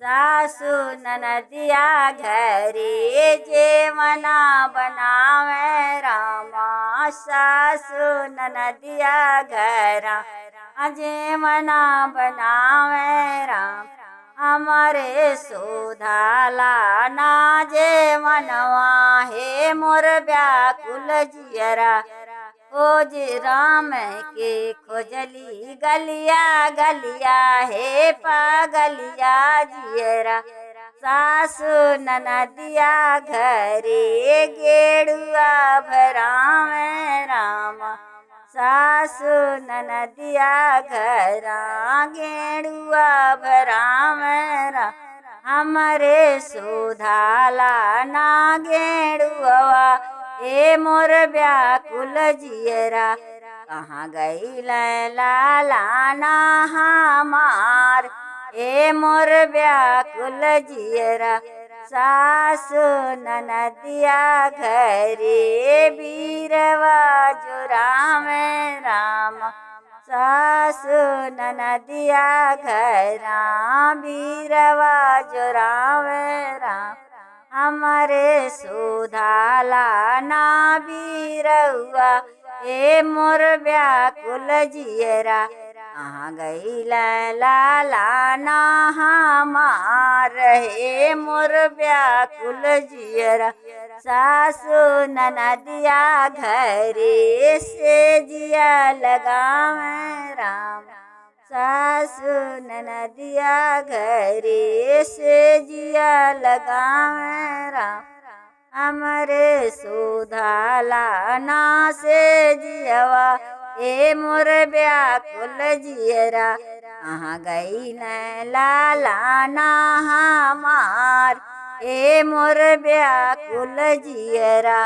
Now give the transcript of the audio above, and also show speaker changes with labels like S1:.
S1: सासु ननदिया घरे जेवना बनावे रामा। सासु ननदिया घरा जेवना बनावे राम। हमारे सुधाला ना जेवनवा हे मोर व्याकुल जियरा। खोज राम के खोजली गलिया गलिया हे पागलिया जियरा। सासु ननदिया घरे गेड़ुआ भरावे रामा। सासु ननदिया घरा गेड़ुआ भरावे राम। हमरे सुधाला ना गेड़ुआ ए मोर व्याकुल जियरा। कहाँ गई लाला ना हमार ए मोर व्याकुल जियरा। सासु ननदिया घरे बीरवा जुरावे राम। सासु ननदिया घरा बीरवा जुरावे राम। हमारे सुधाला ना बीरवा ए मोर व्याकुल जियरा। कहाँ गई लाला ना हमार हे मोर व्याकुल जियरा। सासु ननदिया घरे से जिया लगावे राम। सासु ननदिया घरे से जिया लगावे राम। हमरे सुधाला ना से जियवा ए मोर व्याकुल जियरा। कहाँ गई लाला ना हमार ए मोर व्याकुल जियरा।